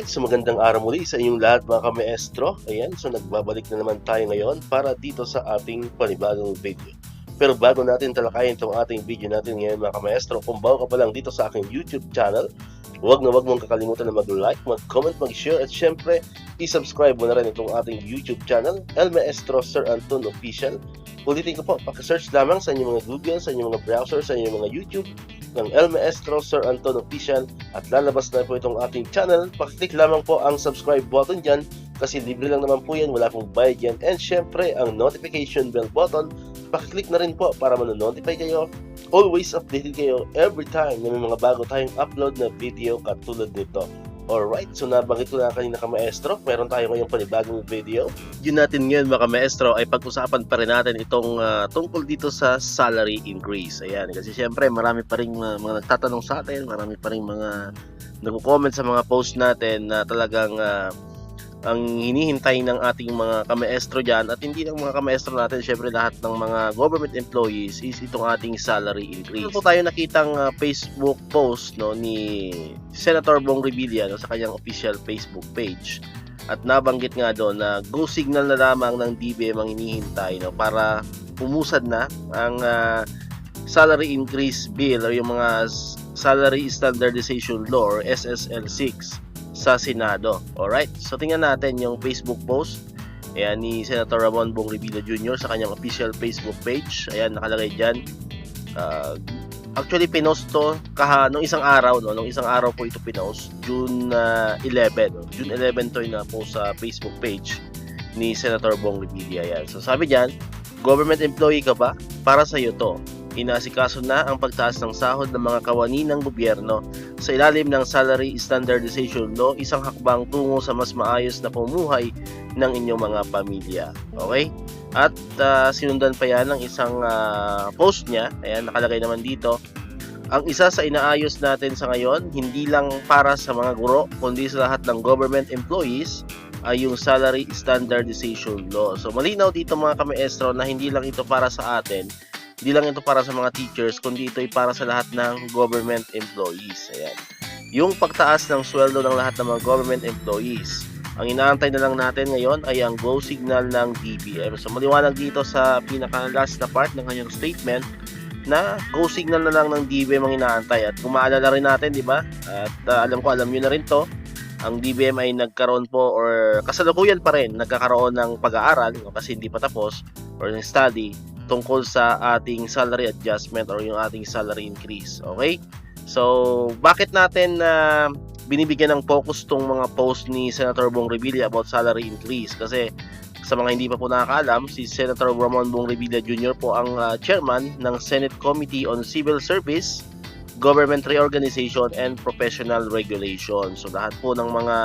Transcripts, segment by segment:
Alright, so magandang araw muli sa inyong lahat mga ka-maestro. Ayan, so nagbabalik na naman tayo ngayon para dito sa ating panibagong video. Pero bago natin talakayin itong ating video natin ngayon mga ka-maestro, kung bago ka pa lang dito sa aking YouTube channel, huwag mong kakalimutan na mag-like, mag-comment, mag-share at syempre, i-subscribe mo na rin itong ating YouTube channel, El Maestro Sir Anton Official. Ulitin ko po, paki-search lamang sa inyong mga Google, sa inyong mga browser, sa inyong mga YouTube ng El Maestro Sir Anton Official at lalabas na po itong ating channel. Pakiclick lamang po ang subscribe button dyan kasi libre lang naman po yan, wala pong bayad yan. And syempre, ang notification bell button, pakiclick na rin po para manonotify kayo. Always updated kayo every time na may mga bago tayong upload na video katulad nito. Alright, so nabanggit ko na kanina ka-maestro, meron tayo ngayong panibagong video. Yun natin ngayon mga ka-maestro ay pag-usapan pa rin natin itong tungkol dito sa salary increase. Ayan, kasi syempre marami pa rin mga nagtatanong sa atin, marami pa rin mga nagko-comment sa mga post natin na talagang ang hinihintay ng ating mga ka-maestro dyan, at hindi lang mga ka-maestro natin, syempre lahat ng mga government employees, is itong ating salary increase. Ito tayo nakitang Facebook post ni Senator Bong Revilla sa kanyang official Facebook page, at nabanggit nga doon na go signal na lamang ng DBM ang hinihintay para umusad na ang salary increase bill o yung mga salary standardization law or SSL 6 sa Senado. Alright, so tingnan natin yung Facebook post ni Senator Ramon Bong Revilla Jr. sa kanyang official Facebook page. Ayan, nakalagay dyan. Actually, pinost to nung isang araw, nung isang araw po ito pinost, June 11. June 11 to na po sa Facebook page ni Senator Bong Revilla. Ayan. So sabi dyan, government employee ka ba? Para sa iyo to. Inasikaso na ang pagtaas ng sahod ng mga kawani ng gobyerno sa ilalim ng Salary Standardization Law, isang hakbang tungo sa mas maayos na pamumuhay ng inyong mga pamilya. Okay? At sinundan pa yan ng isang post niya. Ayan, nakalagay naman dito. Ang isa sa inaayos natin sa ngayon, hindi lang para sa mga guro, kundi sa lahat ng government employees, ay yung Salary Standardization Law. So malinaw dito mga ka-maestro na hindi lang ito para sa atin, hindi lang ito para sa mga teachers, kundi ito ay para sa lahat ng government employees. Ayan. Yung pagtaas ng sweldo ng lahat ng mga government employees, ang inaantay na lang natin ngayon ay ang go signal ng DBM. So maliwanag dito sa pinaka-last na part ng kanyang statement na go signal na lang ng DBM ang inaantay. At kung maalala rin natin, di ba? At alam nyo na rin to, ang DBM ay nagkaroon po or kasalukuyan pa rin nagkakaroon ng pag-aaral kasi hindi pa tapos or ng study tungkol sa ating salary adjustment or yung ating salary increase. Okay? So, bakit natin binibigyan ng focus tong mga post ni Senator Bong Revilla about salary increase? Kasi sa mga hindi pa po nakakaalam, si Senator Ramon Bong Revilla Jr. po ang chairman ng Senate Committee on Civil Service, Government Reorganization and Professional Regulation. So, lahat po ng mga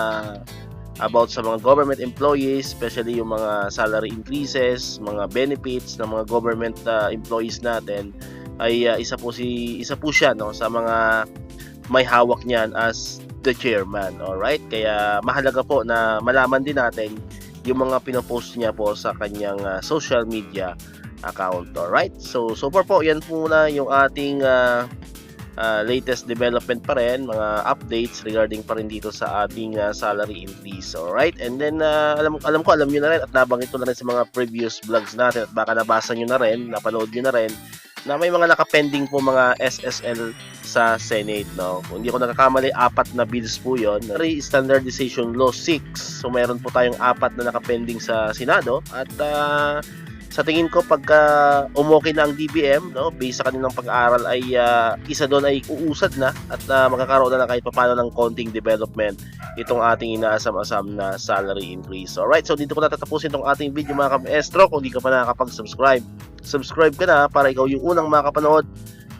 about sa mga government employees, especially yung mga salary increases, mga benefits ng mga government employees natin, ay isa po siya sa mga may hawak niyan as the chairman. Alright, kaya mahalaga po na malaman din natin yung mga pinopost niya po sa kanyang social media account. Alright, so far po yan po na yung ating latest development pa rin, mga updates regarding pa rin dito sa ating salary increase. Alright, and then alam nyo na rin at nabanggit ko na rin sa mga previous vlogs natin at baka nabasa nyo na rin, napanood nyo na rin na may mga nakapending po mga SSL sa Senate. Kung hindi ko nakakamali, 4 na bills po yun. Standardization Law 6, so meron po tayong 4 na nakapending sa Senado at sa tingin ko pagka umokay na ang DBM, based sa kanilang pag-aaral, ay isa doon ay uusad na at magkakaroon na kahit papano ng konting development itong ating inaasam-asam na salary increase. Alright, so dito ko natatapusin itong ating video mga ka-maestro. Kung di ka pa nakakapag-subscribe, subscribe ka na para ikaw yung unang makapanood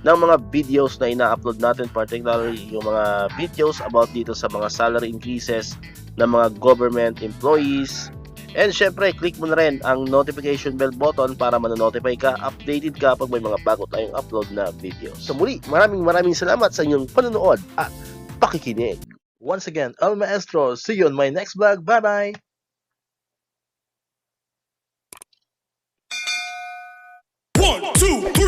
ng mga videos na ina-upload natin, particularly yung mga videos about dito sa mga salary increases ng mga government employees. And syempre, click mo na rin ang notification bell button para manonotify ka, updated ka pag may mga bago tayong upload na videos. So muli, maraming salamat sa inyong panonood at pakikinig. Once again, El Maestro, see you on my next vlog. Bye-bye! 1, 2, 3